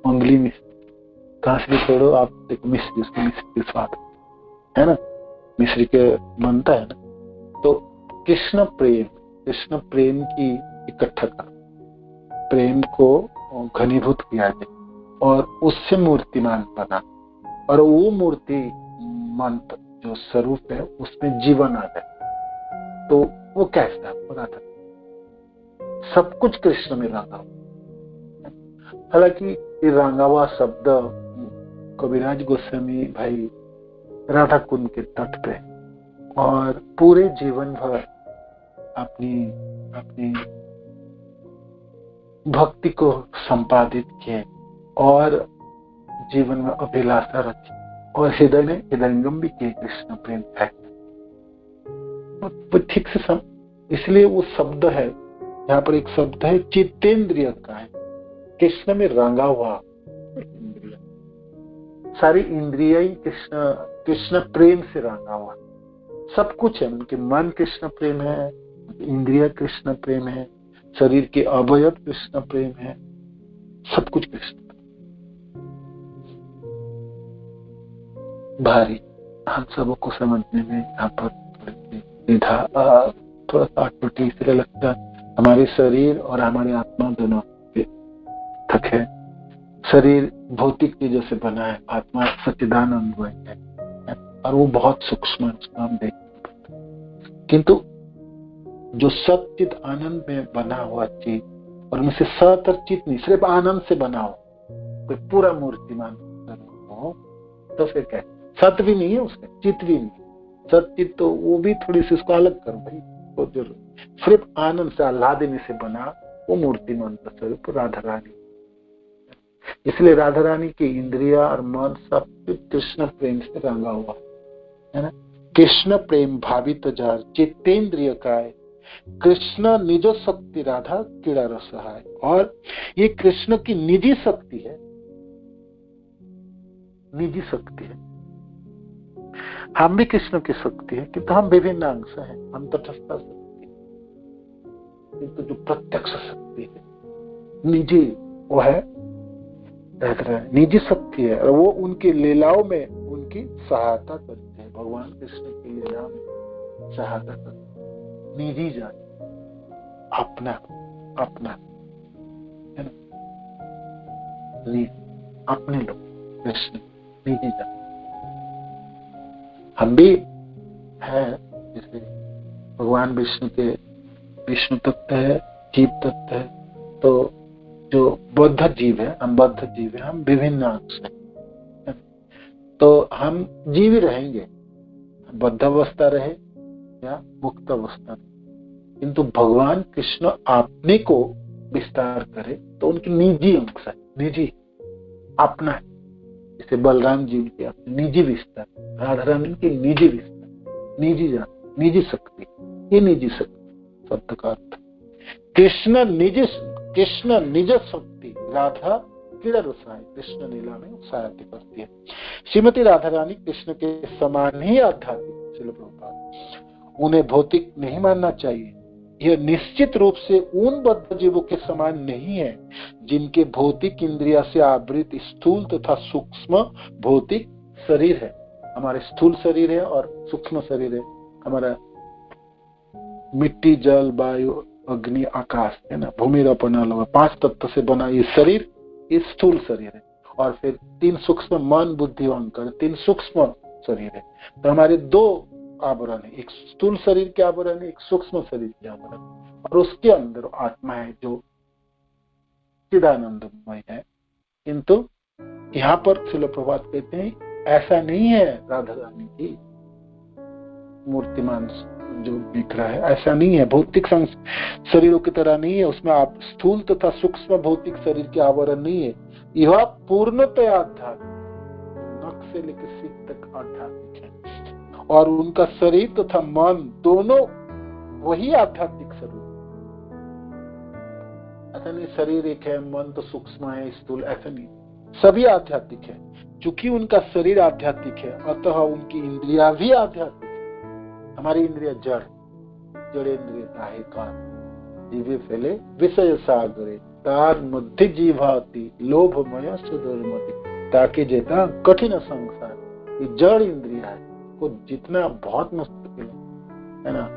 उंगली मिश्री की, कहां से भी छोड़ो आप देखो मिश्री, उसकी मिश्री के स्वाद है ना, मिश्री के बनता है ना। तो कृष्ण प्रेम की इकट्ठता, प्रेम को घनीभूत किया जाए और उससे मूर्तिमान बना, और वो मूर्ति मंत्र जो स्वरूप है उसमें जीवन आ जाए। तो वो कैसा बना था, सब कुछ कृष्ण में रंगा हुआ। हालांकि ये रंगा हुआ शब्द कविराज गोस्वामी भाई राधा कुंड के तट पे और पूरे जीवन भर अपनी भक्ति को संपादित किए और जीवन में अभिलाषा रखी और हृदय में हृदयंगम भी किए कृष्ण प्रेम है। वो ठीक से इसलिए वो शब्द है, यहाँ पर एक शब्द है चित्तेंद्रिय का है, कृष्ण में रंगा हुआ इंद्रिय, सारी इंद्रिया ही कृष्ण प्रेम से रंगा हुआ। सब कुछ है, उनके मन कृष्ण प्रेम है, इंद्रिय कृष्ण प्रेम है, शरीर के अवयव कृष्ण प्रेम है, सब कुछ कृष्ण भारी। हम सबको समझने में यहाँ पर थोड़ा सा अटपटी इसलिए लगता है, हमारे शरीर और हमारी आत्मा दोनों थक है। शरीर भौतिक चीजों से बना है, आत्मा सच्चिदानंद है और वो बहुत सूक्ष्म उसको हम देख, किंतु जो सच्चिद आनंद में बना हुआ चीज और उनमें से सत और चित नहीं, सिर्फ आनंद से बना हो, कोई पूरा मूर्तिमान हो, तो फिर क्या, सत भी नहीं है उसका, चित भी नहीं, सचित तो वो भी थोड़ी सी उसको अलग करो भाई, तो जरूर सिर्फ आनंद से आह्लादनी से बना वो मूर्तिमान का स्वरूप राधा रानी। इसलिए राधा रानी की इंद्रिया और मन सब कृष्ण प्रेम से रंगा हुआ है ना। कृष्ण प्रेम भावित जार चित्तेंद्रिय काय, कृष्ण निज शक्ति राधा क्रीड़ा रस है। और ये कृष्ण की निजी शक्ति है, निजी शक्ति है। हम भी कृष्ण की शक्ति है, किंतु हम विभिन्न अंश हैं, हम तटस्थ शक्ति, किंतु जो प्रत्यक्ष शक्ति है निजी, वो है निजी शक्ति है, और वो उनकी लीलाओं में उनकी सहायता करते हैं। भगवान कृष्ण की लीला में सहायता करते हैं, निजी जान, अपना है ना, अपने लोग कृष्ण निजी जान। हम भी है, जैसे भगवान विष्णु के विष्णु तत्व है, जीव तत्व है, तो जो बद्ध जीव है, हम बद्ध जीव है, हम विभिन्न अंश हैं, तो हम जीव ही रहेंगे, बद्ध अवस्था रहे या मुक्त अवस्था रहे, किंतु भगवान कृष्ण अपने को विस्तार करे तो उनकी निजी अंश है, निजी अपना है। जैसे बलराम जी की निजी विस्तार, राधा रानी की निजी विस्तार, निजी जान, निजी शक्ति, ये निजी शक्ति शब्द का अर्थ। कृष्ण निज शक्ति राधा क्रीड़ा रसायन, कृष्ण लीला में सहायता करती है। श्रीमती राधा रानी कृष्ण के समान ही आध्यात्मिक, श्रील प्रभुपाद, उन्हें भौतिक नहीं मानना चाहिए। यह निश्चित रूप से उन बद्ध जीवों के समान नहीं है जिनके भौतिक इंद्रिया से आवृत स्थूल तथा सूक्ष्म भौतिक शरीर है। हमारे स्थूल शरीर है और सूक्ष्म शरीर है, हमारा मिट्टी, जल, वायु, अग्नि, आकाश है ना, भूमि, रपना लोग 5 तत्व से बना ये शरीर, ये स्थूल शरीर है। और फिर 3 सूक्ष्म मन, बुद्धि, अहंकार, 3 सूक्ष्म शरीर है। तो हमारे 2 आवरण है, एक स्थूल शरीर के आवरण है, एक सूक्ष्म शरीर के आवरण, और उसके अंदर आत्मा है जो चिदानंदमय है। किंतु यहाँ पर श्रील प्रभुपाद कहते हैं ऐसा नहीं है। राधा रानी की मूर्तिमान जो दिख रहा है ऐसा नहीं है, भौतिक शरीरों की तरह नहीं है। उसमें आप स्थूल तथा सूक्ष्म भौतिक शरीर के आवरण नहीं है। यह पूर्णतया आध्यात्मिक, नख से लेकर सिर तक आध्यात्मिक है। और उनका शरीर तथा मन दोनों वही आध्यात्मिक स्वरूप। ऐसा नहीं शरीर एक है, मन तो सूक्ष्म है, स्थूल, ऐसा नहीं, सभी आध्यात्मिक है। चूंकि उनका शरीर आध्यात्मिक है, अतः उनकी इंद्रिया भी आध्यात्मिक है। हमारी इंद्रिया जड़ इंद्रिय ताहे कान जीवे फैले विषय सागरे तार मध्य जीवाति लोभमय सुदुर्मति ताकि जेता कठिन संसार। ये जड़ इंद्रिया है को जितना बहुत मुश्किल है ना।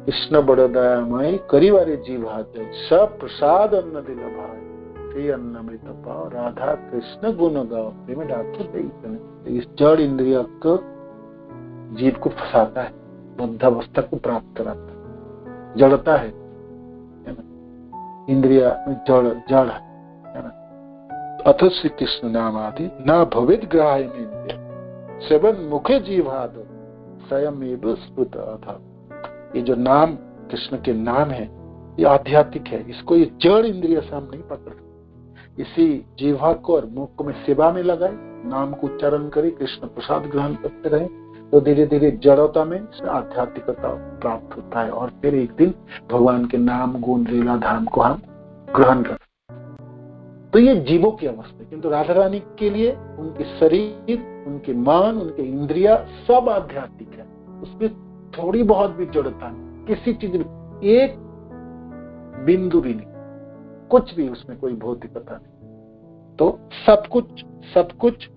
कृष्ण बड़ दयामय करिवारे जीवात सब प्रसाद अन्न दिल भाई श्री अन्नमृत पाओ राधा कृष्ण गुण गाओ प्रेम डाक्टर। इस जड़ इंद्रिया को जीव को फंसाता है, बुद्धावस्था को प्राप्त कराता है। जड़ता है ना, इंद्रिया में जड़ है ना। अथ श्री कृष्ण नाम आदि न भवित ग्राह्य में सेवन मुखे जीवाद स्वयं एवं स्फुट अथ। ये जो नाम कृष्ण के नाम है ये आध्यात्मिक है, इसको ये जड़ इंद्रिय से हम नहीं पकड़ सकते। इसी जीवा को और मुख में सेवा में लगाए, नाम को उच्चारण करे, कृष्ण प्रसाद ग्रहण करते रहे, तो धीरे धीरे जड़ता में आध्यात्मिकता प्राप्त होता है। और फिर एक दिन भगवान के नाम गुण लीला धाम को हम ग्रहण करते। तो ये जीवों की अवस्था है, किंतु राधा रानी के लिए उनके शरीर, उनके मन, उनके इंद्रिया सब आध्यात्मिक है। उसमें थोड़ी बहुत भी जड़ता नहीं, किसी चीज में एक बिंदु भी नहीं, कुछ भी उसमें कोई भौतिकता नहीं। तो सब कुछ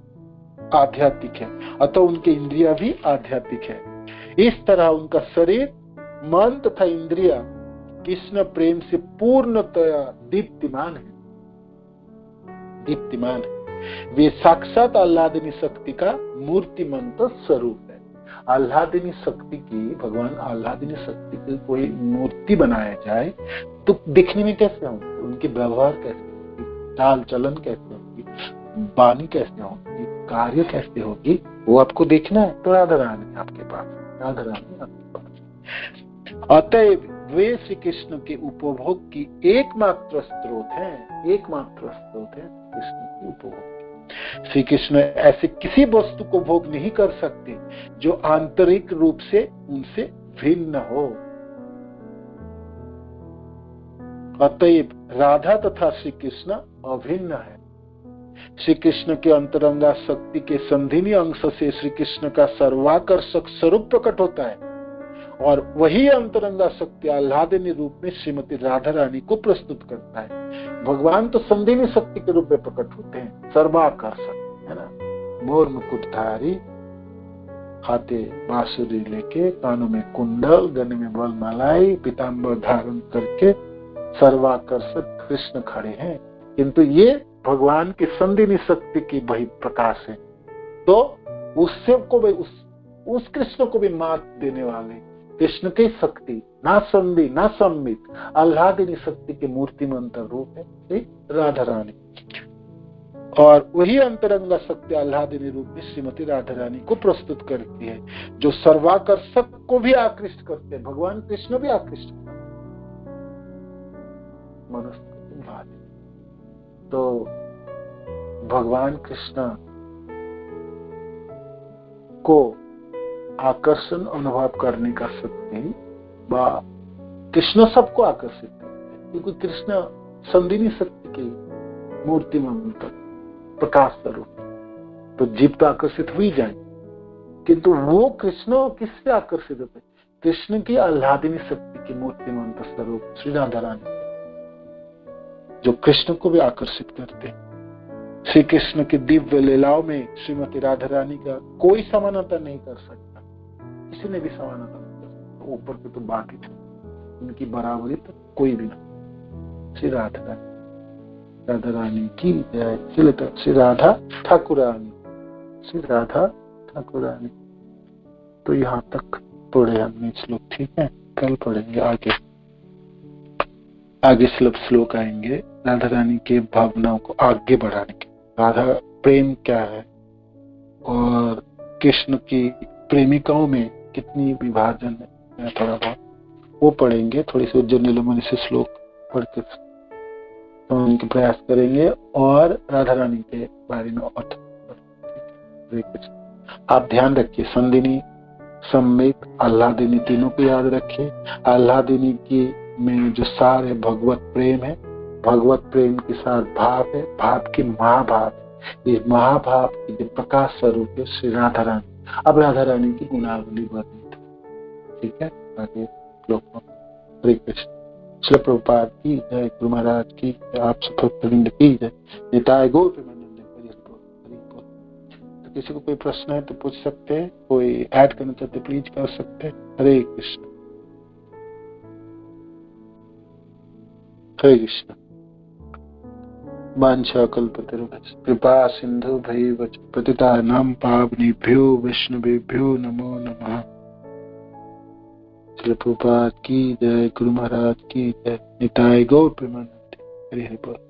आध्यात्मिक है, अतः उनके इंद्रिया भी आध्यात्मिक है। इस तरह उनका शरीर, मन तथा इंद्रिया कृष्ण प्रेम से पूर्णतया दीप्तिमान है। वे साक्षात आह्लादिनी शक्ति का मूर्तिमंत स्वरूप है। आह्लादिनी शक्ति की, भगवान आह्लादिनी शक्ति की कोई मूर्ति बनाया जाए तो दिखने में कैसे होंगे, उनके व्यवहार कैसे होगी, चाल चलन कैसे होगी, वाणी कैसे होगी, कार्य कैसे होगी, वो आपको देखना है। तो राधा रानी आपके पास, राधा रानी आपके पास। अतएव वे श्री कृष्ण के उपभोग की एकमात्र स्रोत है कृष्ण की उपभोग। श्री कृष्ण ऐसे किसी वस्तु को भोग नहीं कर सकते जो आंतरिक रूप से उनसे भिन्न हो। अतएव राधा तथा श्री कृष्ण अभिन्न है। श्री कृष्ण के अंतरंगा शक्ति के संधिनी अंश से श्री कृष्ण का सर्वाकर्षक स्वरूप प्रकट होता है, और वही अंतरंगा शक्ति आह्लादिनी रूप में श्रीमती राधा रानी को प्रस्तुत करता है। भगवान तो संधिनी शक्ति के रूप में प्रकट होते हैं, सर्वाकर्षक है ना। मोर मुकुटधारी, हाथे बांसुरी लेके, कानों में कुंडल, गले में वरमालाई, पीताम्बर धारण करके सर्वाकर्षक कृष्ण खड़े हैं। किंतु ये भगवान की संधिनी शक्ति की वही प्रकाश है। तो उससे को भी उस कृष्ण को भी मात देने वाले कृष्ण की शक्ति, ना संधि ना सम्मित आह्लादिनी शक्ति के मूर्तिमंत रूप है श्री राधा रानी। और वही अंतरंगा शक्ति आह्लादिनी रूप में श्रीमती राधा रानी को प्रस्तुत करती है, जो सर्वाकर्षक को भी आकृष्ट करते हैं। भगवान कृष्ण भी आकृष्ट करते हैं मनुष्य को। तो भगवान कृष्ण को आकर्षण अनुभव करने का शक्ति कृष्ण सबको आकर्षित करते हैं, क्योंकि कृष्ण संधिनी शक्ति की मूर्तिमंत प्रकाश स्वरूप। तो जीव तो आकर्षित हुई जाए, किंतु वो कृष्ण किससे आकर्षित होते? कृष्ण की आह्लादिनी शक्ति की मूर्तिमंत स्वरूप श्री राधा रानी, जो कृष्ण को भी आकर्षित करते हैं। श्री कृष्ण की दिव्य लीलाओं में श्रीमती राधा रानी का कोई समानता नहीं कर सकता, किसी ने भी समानता नहीं कर सकता। ऊपर के तो बाकी थे, उनकी बराबरी तो कोई भी नहीं। श्री राधा रानी की जय। श्री राधा ठाकुरानी, श्री राधा ठाकुरानी। तो यहाँ तक पढ़े हमने श्लोक, ठीक है। कल पढ़ेंगे आगे श्लोक आएंगे राधा रानी के भावनाओं को आगे बढ़ाने के। राधा प्रेम क्या है और कृष्ण की प्रेमिकाओं में कितनी विभाजन है थोड़ा बहुत वो पढ़ेंगे, थोड़ी सी उज्जैन मन से श्लोक पढ़ के समझने के प्रयास करेंगे और राधा रानी के बारे में और आप ध्यान रखिए संदिनी, सम्यक, आह्लादिनी तीनों को याद रखिए। आह्लादिनी की में जो सार है भगवत प्रेम है, भगवत प्रेम के साथ भाव है, भाव की महाभाव, ये महाभाव की जो प्रकाश स्वरूप है श्री राधा रानी। अब राधा रानी की गुणावली वर्णित है, ठीक है। आगे श्लोक हरे कृष्ण। श्री प्रभुपाद की जय, गुरु महाराज की, आप सफल की जय, निताय गौर प्रेमानंद हरि बोल। तो किसी को कोई प्रश्न है तो पूछ सकते हैं, कोई ऐड करना चाहते प्लीज कर सकते हैं। हरे कृष्ण हरे कृष्ण। वाञ्छा कल्पतरुभ्यश्च कृपा सिन्धुभ्यैव च पतितानां पावनेभ्यो वैष्णवेभ्यो नमो नमः। श्री प्रभुपाद की जय, गुरु महाराज की जय, निताय गौर प्रेमानंद हरि बोल।